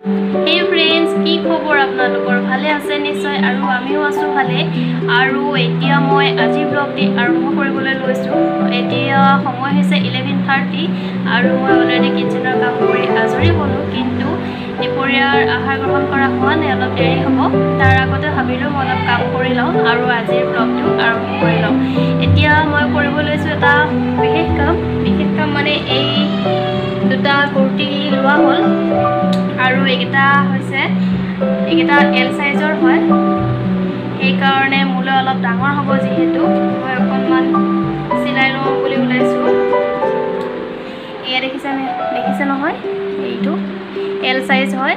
Hey friends, কি খবৰ আপোনালোকৰ ভালে আছে নিশ্চয় আৰু আমিও আছো ভালে আৰু এতিয়া মই আজি ব্লগটি আৰম্ভ কৰিবলৈ লৈছো। এতিয়া সময় হৈছে 11:30 আৰু মই অলৰেডি কিচেনৰ কাম কৰি আজৰি হ'লো, কিন্তু দুপৰীয়াৰ আহাৰ গ্ৰহণ কৰা হোৱা নাই, অলপ দেৰি হ'ব। তাৰ আগতে ভাবিলো মই অলপ কাম কৰি লওঁ আৰু আজিৰ ব্লগটো আৰম্ভ কৰি লওঁ। এতিয়া মই কৰিব লৈছো এটা বিশেষ কাম মানে এই দুটা কুৰ্তি লোৱা হ'ল আৰু এইকেইটা এল সাইজৰ হয়, সেইকাৰণে মোলৈ অলপ ডাঙৰ হ'ব, যিহেতু মই অকণমান চিলাই লওঁ বুলি ওলাইছোঁ। এয়া দেখিছে নহয়, এইটো এল সাইজ হয়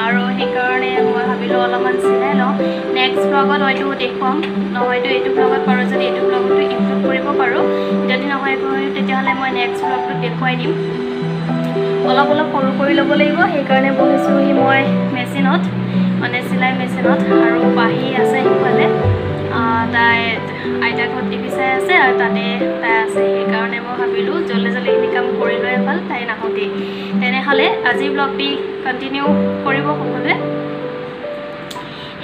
আৰু সেইকাৰণে মই ভাবিলোঁ অলপমান চিলাই লওঁ। নেক্সট ব্লগত হয়তো দেখুৱাম, নহয়তো এইটো ব্লগত পাৰোঁ যদি এইটো ব্লগতো ইনক্লুড কৰিব পাৰোঁ, যদি নহয় তেতিয়াহ'লে মই নেক্সট ব্লগটোত দেখুৱাই দিম। অলপ সৰু কৰি ল'ব লাগিব, সেইকাৰণে বহিছোঁহি মই মেচিনত, মানে চিলাই মেচিনত, আৰু পাহি আছে সিফালে, তাই আইতাক টিভি চাই আছে আৰু তাতে তাই আছে, সেইকাৰণে মই ভাবিলোঁ জল্দি এইখিনি কাম কৰি লৈ ভাল, তাই নাহোঁতেই। তেনেহ'লে আজিৰ ব্লগটি কণ্টিনিউ কৰিব সকলোৱে।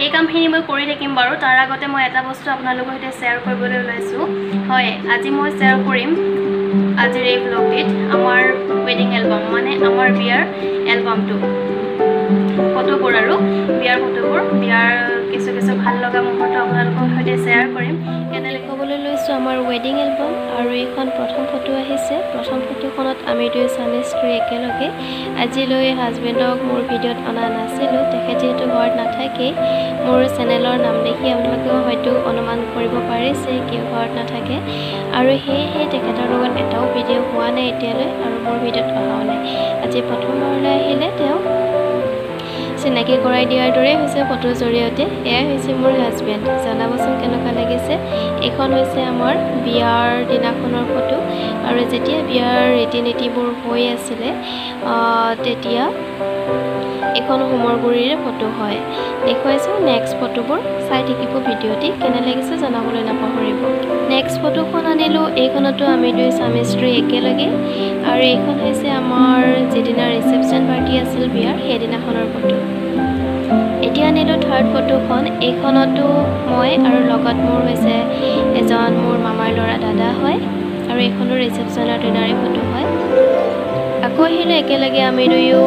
এই কামখিনি মই কৰি থাকিম বাৰু। তাৰ আগতে মই এটা বস্তু আপোনালোকৰ সৈতে শ্বেয়াৰ কৰিবলৈ ওলাইছোঁ। হয়, আজি মই শ্বেয়াৰ কৰিম আজিৰ এই ব্লগটিত আমাৰ ৱেডিং এলবাম, মানে আমাৰ বিয়াৰ এলবামটো, ফটোবোৰ আৰু বিয়াৰ ফটোবোৰ, বিয়াৰ কিছু ভাল লগা মুহূৰ্ত আপোনালোকৰ সৈতে শ্বেয়াৰ কৰিম। কেনেকৈ ক'বলৈ লৈছোঁ আমাৰ ৱেডিং এলবাম, আৰু এইখন প্ৰথম ফটো আহিছে। প্ৰথম ফটোখনত আমি দুই স্বামী স্ত্ৰী একেলগে। আজিলৈ হাজবেণ্ডক মোৰ ভিডিঅ'ত অনা নাছিলোঁ, তেখেত যিহেতু ঘৰত নাথাকেই। মোৰ চেনেলৰ নাম দেখি আপোনালোকেও হয়তো অনুমান কৰিব পাৰিছে কিয় ঘৰত নাথাকে, আৰু সেয়েহে তেখেতৰ লগত এটাও ভিডিঅ' হোৱা নাই এতিয়ালৈ, আৰু মোৰ ভিডিঅ'ত অহাও নাই। আজি প্ৰথমবাৰলৈ আহিলে তেওঁ চিনাকি কৰাই দিয়াৰ দৰেই হৈছে ফটোৰ জৰিয়তে। এয়াই হৈছে মোৰ হাজবেণ্ড। জনাবচোন কেনেকুৱা লাগিছে। এইখন হৈছে আমাৰ বিয়াৰ দিনাখনৰ ফটো, আৰু যেতিয়া বিয়াৰ ৰীতি নীতিবোৰ হৈ আছিলে তেতিয়া এইখন হোমৰ গুৰিৰে ফটো হয়। দেখুৱাইছোঁ নেক্সট ফটোবোৰ, চাই থাকিব ভিডিঅ'টি, কেনে লাগিছে জনাবলৈ নাপাহৰিব। নেক্সট ফটোখন আনিলোঁ, এইখনতো আমি দুই স্বামী স্ত্ৰী একেলগে, আৰু এইখন হৈছে আমাৰ যিদিনা ৰিচেপশ্যন পাৰ্টি আছিল বিয়াৰ, সেইদিনাখনৰ ফটো। এতিয়া আনিলোঁ থাৰ্ড ফটোখন, এইখনতো মই আৰু লগত মোৰ হৈছে এজন মোৰ মামাৰ ল'ৰা দাদা হয়, আৰু এইখনো ৰিচেপশ্যনৰ দিনাৰে ফটো হয়। আকৌ আহিলোঁ একেলগে আমি দুয়ো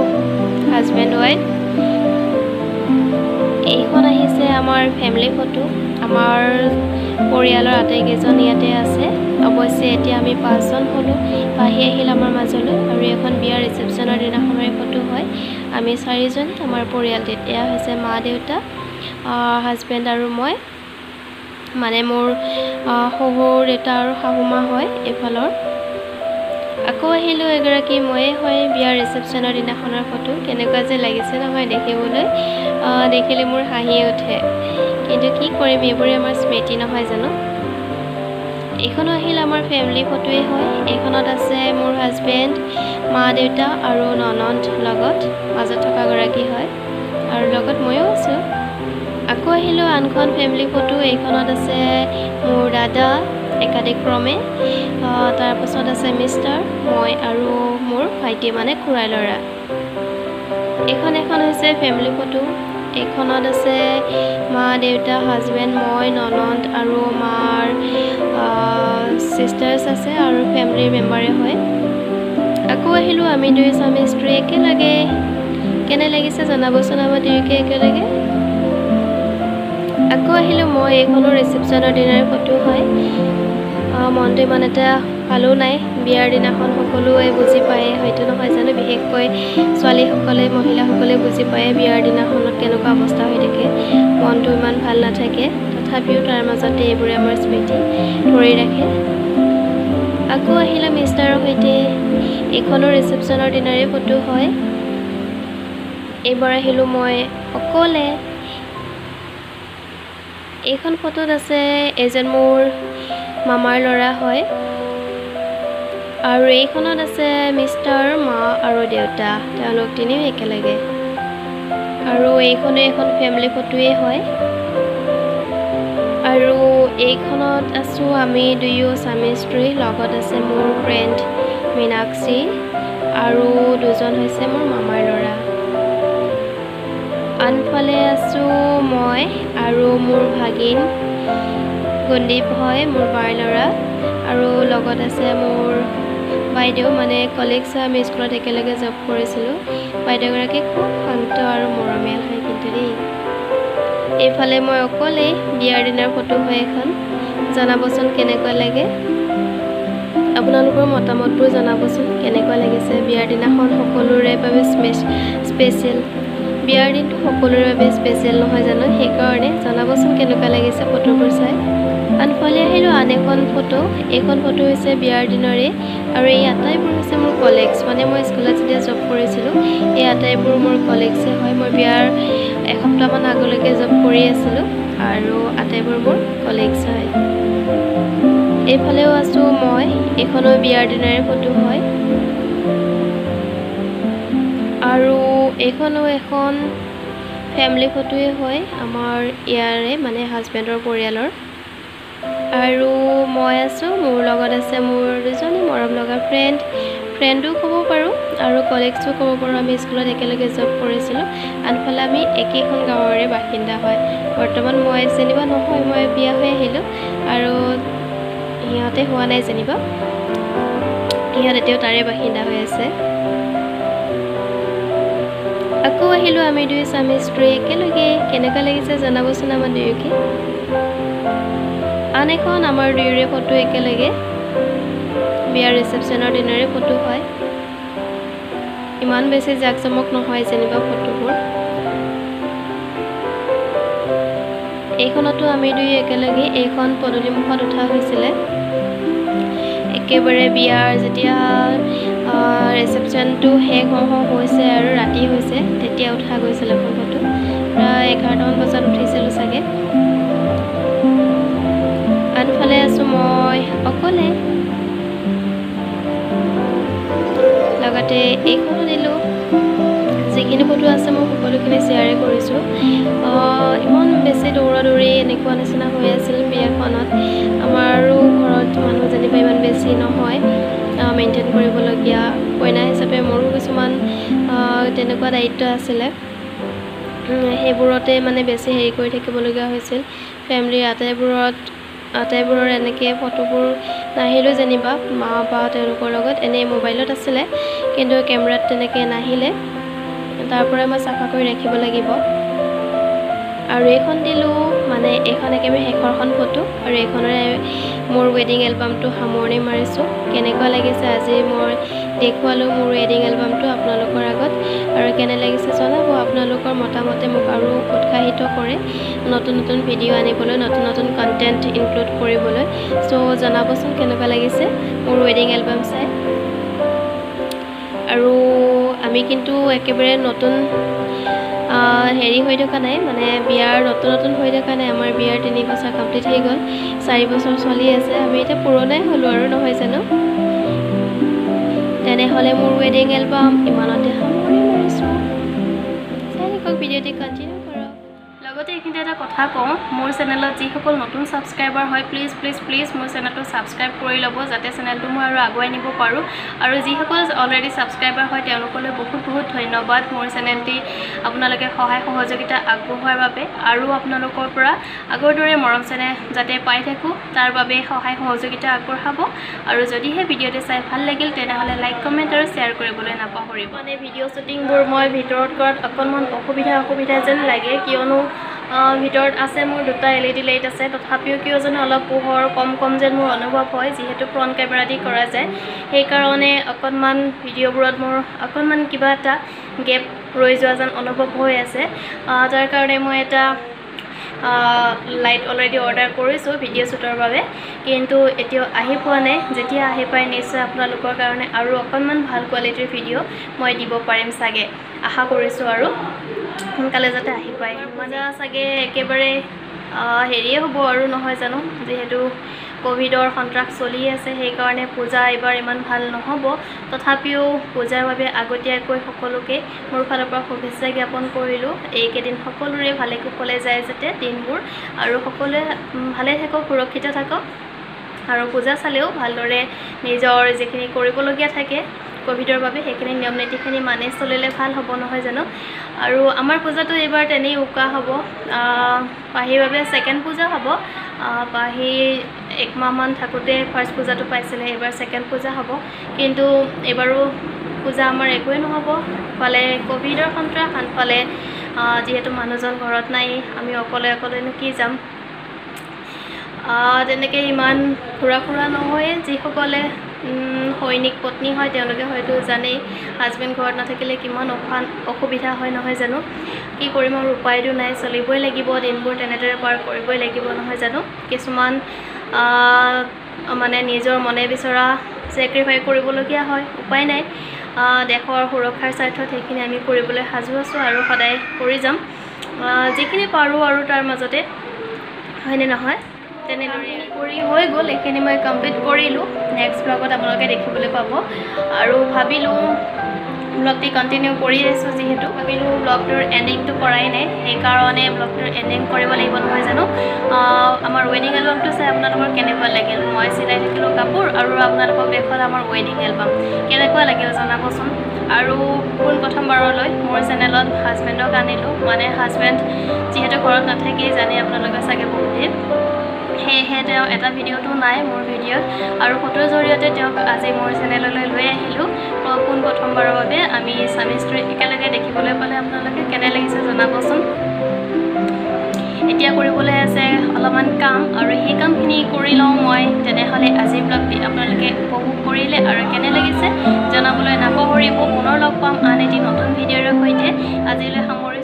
হাজবেণ্ড ৱাইফ। এইখন আহিছে আমাৰ ফেমিলি ফটো, আমাৰ পৰিয়ালৰ আটাইকেইজন ইয়াতে আছে। অৱশ্যে এতিয়া আমি 5জন হ'লোঁ, পাহি আহিল আমাৰ মাজলৈ, আৰু এখন বিয়াৰ ৰিচেপশ্যনৰ দিনাখনৰে ফটো হয়। আমি 4জন আমাৰ পৰিয়ালটিত। এয়া হৈছে মা দেউতা, হাজবেণ্ড আৰু মই, মানে মোৰ শহুৰ দেউতা আৰু শাহুমা হয় এইফালৰ। আকৌ আহিলোঁ এগৰাকী ময়ে হয়, বিয়াৰ ৰিচেপশ্যনৰ দিনাখনৰ ফটো। কেনেকুৱা যে লাগিছে নহয় দেখিবলৈ, দেখিলে মোৰ হাঁহিয়ে উঠে, কিন্তু কি কৰিম, এইবোৰে আমাৰ স্মৃতি নহয় জানো। এইখনো আহিল আমাৰ ফেমিলি ফটোৱে হয়। এইখনত আছে মোৰ হাজবেণ্ড, মা দেউতা আৰু ননদ লগত, মাজত থকাগৰাকী হয়, আৰু লগত ময়ো আছোঁ। আকৌ আহিলোঁ আনখন ফেমিলি ফটো, এইখনত আছে মোৰ দাদা একাদিক্ৰমে, তাৰপাছত আছে মিষ্টাৰ, মই আৰু মোৰ ভাইটি, মানে খুৰাই ল'ৰা। এখন হৈছে ফেমিলি ফটো, এইখনত আছে মা দেউতা হাজবেণ্ড মই ননদ আৰু মাৰ ছিষ্টাৰ্ছ আছে, আৰু ফেমিলিৰ মেম্বাৰে হয়। আকৌ আহিলোঁ আমি দুই স্বামী স্ত্ৰী একেলগে। কেনে লাগিছে জনাবচোন আমাৰ দুয়োকে একেলগে। আকৌ আহিলোঁ মই, এইখনো ৰিচেপশ্যনৰ দিনাৰ ফটো হয়। মনটো ইমান এটা ভালো নাই, বিয়াৰ দিনাখন সকলোৱে বুজি পায় হয়তো নহয় জানো, বিশেষকৈ ছোৱালীসকলে মহিলাসকলে বুজি পায় বিয়াৰ দিনাখনত কেনেকুৱা অৱস্থা হৈ থাকে, মনটো ইমান ভাল নাথাকে, তথাপিও তাৰ মাজতে এইবোৰে আমাৰ স্মৃতি ধৰি ৰাখে। আকৌ আহিলোঁ মিষ্টাৰৰ সৈতে, এইখনো ৰিচেপশ্যনৰ দিনাৰে ফটো হয়। এইবাৰ আহিলোঁ মই অকলে। এইখন ফটোত আছে এজন মোৰ মামাৰ ল'ৰা হয়, আৰু এইখনত আছে মিষ্টাৰ, মা আৰু দেউতা, তেওঁলোক তিনিও একেলগে, আৰু এইখনো এখন ফেমিলি ফটোৱে হয়। আৰু এইখনত আছোঁ আমি দুয়ো স্বামী স্ত্ৰী, লগত আছে মোৰ ফ্ৰেণ্ড মীনাক্ষী, আৰু দুজন হৈছে মোৰ মামাৰ ল'ৰা। আনফালে আছোঁ মই আৰু মোৰ ভাগিন গুণদীপ হয়, মোৰ বাৰ ল'ৰা, আৰু লগত আছে মোৰ বাইদেউ, মানে কলিগছ। আমি স্কুলত একেলগে জব কৰিছিলোঁ। বাইদেউগৰাকী খুব শান্ত আৰু মৰমীয়াল হয় কিন্তু দেই। এইফালে মই অকলেই বিয়াৰ দিনাৰ ফটো হয় এখন। জনাবচোন কেনেকুৱা লাগে, আপোনালোকৰ মতামতবোৰ জনাবচোন কেনেকুৱা লাগিছে। বিয়াৰ দিনাখন সকলোৰে বাবে স্পেচিয়েল, বিয়াৰ দিনটো সকলোৰে বাবে স্পেচিয়েল নহয় জানো, সেইকাৰণে জনাবচোন কেনেকুৱা লাগিছে ফটোবোৰ চাই। আনফালে আহিলোঁ আন এখন ফটো। এইখন ফটো হৈছে বিয়াৰ দিনৰে, আৰু এই আটাইবোৰ হৈছে মোৰ কলিগছ, মানে মই স্কুলত যেতিয়া জব কৰিছিলোঁ এই আটাইবোৰ মোৰ কলিগছে হয়। মই বিয়াৰ এসপ্তাহমান আগলৈকে জব কৰি আছিলোঁ, আৰু আটাইবোৰ মোৰ কলিগছ হয়। এইফালেও আছোঁ মই, এইখনো বিয়াৰ দিনৰে ফটো হয়, আৰু এইখনো এখন ফেমিলি ফটোৱে হয় আমাৰ ইয়াৰে, মানে হাজবেণ্ডৰ পৰিয়ালৰ। আৰু মই আছোঁ, মোৰ লগত আছে মোৰ দুজনী মৰম লগা ফ্ৰেণ্ডো ক'ব পাৰোঁ আৰু কলিগছো ক'ব পাৰোঁ। আমি স্কুলত একেলগে জব কৰিছিলোঁ। আনফালে আমি একেখন গাঁৱৰে বাসিন্দা হয়। বৰ্তমান মই যেনিবা নহয়, মই বিয়া হৈ আহিলোঁ, আৰু সিহঁতে হোৱা নাই যেনিবা, সিহঁত এতিয়াও তাৰে বাসিন্দা হৈ আছে। আকৌ আহিলোঁ আমি দুই স্বামী স্ত্ৰী একেলগে। কেনেকুৱা লাগিছে জনাবচোন আমাৰ দুয়োকে। আন এখন আমাৰ দুয়োৰে ফটো একেলগে, বিয়াৰ ৰিচেপশ্যনৰ দিনৰে ফটো হয়। ইমান বেছি জাক জমক নহয় যেনিবা ফটোবোৰ। এইখনতো আমি দুই একেলগে, এইখন পদূলিমুখত উঠা হৈছিলে। একেবাৰে বিয়াৰ যেতিয়া ৰিচেপশ্যনটো শেষ হৈছে আৰু ৰাতি হৈছে, তেতিয়া উঠা গৈছিল এখন ফটো। প্ৰায় 11টামান বজাত উঠিছিলোঁ চাগে। আনফালে আছোঁ মই অকলে, লগতে এইখনো দিলোঁ। যিখিনি ফটো আছে মই সকলোখিনি শ্বেয়াৰে কৰিছোঁ। ইমান বেছি দৌৰা দৌৰি এনেকুৱা নিচিনা হৈ আছিল বিয়াখনত। আমাৰো ঘৰত মানুহ যেনিবা ইমান বেছি নহয় মেইনটেইন কৰিবলগীয়া। কইনা হিচাপে মোৰো কিছুমান তেনেকুৱা দায়িত্ব আছিলে, সেইবোৰতে মানে বেছি হেৰি কৰি থাকিবলগীয়া হৈছিল। ফেমিলিৰ আটাইবোৰৰ এনেকৈ ফটোবোৰ নাহিলোঁ যেনিবা, মা বা তেওঁলোকৰ লগত এনেই মোবাইলত আছিলে, কিন্তু কেমেৰাত তেনেকৈ নাহিলে। তাৰ পৰাই মই চাফা কৰি ৰাখিব লাগিব। আৰু এইখন দিলোঁ, মানে এইখন একেবাৰে শেষৰখন ফটো, আৰু এইখনৰে মোৰ ৱেডিং এলবামটো সামৰণি মাৰিছোঁ। কেনেকুৱা লাগিছে আজি মই দেখুৱালোঁ মোৰ ৱেডিং এলবামটো আপোনালোকৰ আগত, আৰু কেনে লাগিছে জনাব। আপোনালোকৰ মতামতে মোক আৰু উৎসাহিত কৰে নতুন নতুন ভিডিঅ' আনিবলৈ, নতুন নতুন কণ্টেণ্ট ইনক্লুড কৰিবলৈ। চ' জনাবচোন কেনেকুৱা লাগিছে মোৰ ৱেডিং এলবাম চাই। আৰু আমি কিন্তু একেবাৰে নতুন হেৰি হৈ থকা নাই, মানে বিয়াৰ নতুন হৈ থকা নাই। আমাৰ বিয়াৰ 3 বছৰ কমপ্লিট হৈ গ'ল, 4 বছৰ চলি আছে। আমি এতিয়া পুৰণাই হ'লোঁ আৰু, নহয় জানো। তেনেহ'লে মোৰ ৱেডিং এলবাম ইমানতে সামৰণি মাৰিছোঁ। চাই থাকক, ভিডিঅ'টি কণ্টিনিউ কৰক। লগতে এইখিনিতে এটা কথা কওঁ, মোৰ চেনেলত যিসকল নতুন ছাবস্ক্ৰাইবাৰ হয় প্লিজ প্লিজ প্লিজ মোৰ চেনেলটো ছাবস্ক্ৰাইব কৰি ল'ব, যাতে চেনেলটো মই আৰু আগুৱাই নিব পাৰোঁ। আৰু যিসকল অলৰেডি ছাবস্ক্ৰাইবাৰ হয় তেওঁলোকলৈ বহুত বহুত ধন্যবাদ। মোৰ চেনেলটি আপোনালোকে সহায় সহযোগিতা আগবঢ়োৱাৰ বাবে, আৰু আপোনালোকৰ পৰা আগৰ দৰে মৰম চেনেহ যাতে পাই থাকোঁ তাৰ বাবে সহায় সহযোগিতা আগবঢ়াব। আৰু যদিহে ভিডিঅ'টো চাই ভাল লাগিল তেনেহ'লে লাইক কমেণ্ট আৰু শ্বেয়াৰ কৰিবলৈ নাপাহৰিব। মানে ভিডিঅ' শ্বুটিংবোৰ মই ভিতৰত কৰাত অকণমান অসুবিধা যেন লাগে, কিয়নো ভিতৰত আছে মোৰ 2টা LED লাইট আছে, তথাপিও কিয় জানো অলপ পোহৰ কম যেন মোৰ অনুভৱ হয়, যিহেতু ফ্ৰণ্ট কেমেৰা দি কৰা যায়। সেইকাৰণে অকণমান ভিডিঅ'বোৰত মোৰ অকণমান কিবা এটা গেপ ৰৈ যোৱা যেন অনুভৱ হৈ আছে। তাৰ কাৰণে মই এটা লাইট অলৰেডি অৰ্ডাৰ কৰিছোঁ ভিডিঅ' শ্বুটৰ বাবে, কিন্তু এতিয়াও আহি পোৱা নাই। যেতিয়া আহি পায় নিশ্চয় আপোনালোকৰ কাৰণে আৰু অকণমান ভাল কোৱালিটিৰ ভিডিঅ' মই দিব পাৰিম চাগে, আশা কৰিছোঁ। আৰু সোনকালে যাতে আহি পায়। মজা চাগে একেবাৰে হেৰিয়ে হ'ব আৰু, নহয় জানো, যিহেতু ক'ভিডৰ সন্ত্ৰাস চলি আছে, সেইকাৰণে পূজা এইবাৰ ইমান ভাল নহ'ব। তথাপিও পূজাৰ বাবে আগতীয়াকৈ সকলোকে মোৰ ফালৰ পৰা শুভেচ্ছা জ্ঞাপন কৰিলোঁ। এইকেইদিন সকলোৰে ভালে কুশলে যায় যাতে দিনবোৰ, আৰু সকলোৱে ভালে থাকক, সুৰক্ষিত থাকক। আৰু পূজা চালেও ভালদৰে নিজৰ যিখিনি কৰিবলগীয়া থাকে কোভিডৰ বাবে সেইখিনি নিয়ম নীতিখিনি মানি চলিলে ভাল হ'ব নহয় জানো আৰু আমাৰ পূজাটো এইবাৰ তেনেই উকা হ'ব পাহিৰ বাবে ছেকেণ্ড পূজা হ'ব পাহি একমাহমান থাকোঁতে ফাৰ্ষ্ট পূজাটো পাইছিলে এইবাৰ ছেকেণ্ড পূজা হ'ব কিন্তু এইবাৰো পূজা আমাৰ একোৱেই নহ'ব ফালে কোভিডৰ সন্ত্ৰাস আনফালে যিহেতু মানুহজন ঘৰত নাই আমি অকলেনো কি যাম তেনেকৈ ইমান ঘূৰা ফুৰা নহয় যিসকলে সৈনিক পত্নী হয় তেওঁলোকে হয়তো জানেই হাজবেণ্ড ঘৰত নাথাকিলে কিমান অসুবিধা হয় নহয় জানো কি কৰিম আৰু উপায়টো নাই চলিবই লাগিব দিনবোৰ তেনেদৰে পাৰ কৰিবই লাগিব নহয় জানো কিছুমান মানে নিজৰ মনে বিচৰা ছেক্ৰিফাইচ কৰিবলগীয়া হয় উপায় নাই দেশৰ সুৰক্ষাৰ স্বাৰ্থত সেইখিনি আমি কৰিবলৈ সাজু আছোঁ আৰু সদায় কৰি যাম যিখিনি পাৰোঁ আৰু তাৰ মাজতে হয়নে নহয় তেনেদৰে কৰি হৈ গ'ল এইখিনি মই কমপ্লিট কৰিলোঁ নেক্সট ব্লগত আপোনালোকে দেখিবলৈ পাব আৰু ভাবিলোঁ ব্লগটি কণ্টিনিউ কৰি আছোঁ যিহেতু ভাবিলোঁ ব্লগটোৰ এণ্ডিংটো কৰাই নাই সেইকাৰণে ব্লগটোৰ এণ্ডিং কৰিব লাগিব নহয় জানো আমাৰ ৱেডিং এলবামটো চাই আপোনালোকৰ কেনেকুৱা লাগিল মই চিলাই থাকিলোঁ কাপোৰ আৰু আপোনালোকক দেখুৱাল আমাৰ ৱেডিং এলবাম কেনেকুৱা লাগিল জনাবচোন আৰু প্ৰথমবাৰলৈ মোৰ চেনেলত হাজবেণ্ডক আনিলোঁ মানে হাজবেণ্ড যিহেতু ঘৰত নাথাকেই জানে আপোনালোকে চাগে বহুতেই সেয়েহে তেওঁ এটা ভিডিঅ'টো নাই মোৰ ভিডিঅ'ত আৰু ফটোৰ জৰিয়তে তেওঁক আজি মোৰ চেনেললৈ লৈ আহিলোঁ প্ৰথমবাৰৰ বাবে আমি স্বামী স্ত্ৰী একেলগে দেখিবলৈ পালে আপোনালোকে কেনে লাগিছে জনাবচোন এতিয়া কৰিবলৈ আছে অলপমান কাম আৰু সেই কামখিনি কৰি লওঁ মই তেনেহ'লে আজিৰ ব্লগটি আপোনালোকে উপভোগ কৰিলে আৰু কেনে লাগিছে জনাবলৈ নাপাহৰিব পুনৰ লগ পাম আন এটি নতুন ভিডিঅ'ৰ সৈতে আজিলৈ সামৰি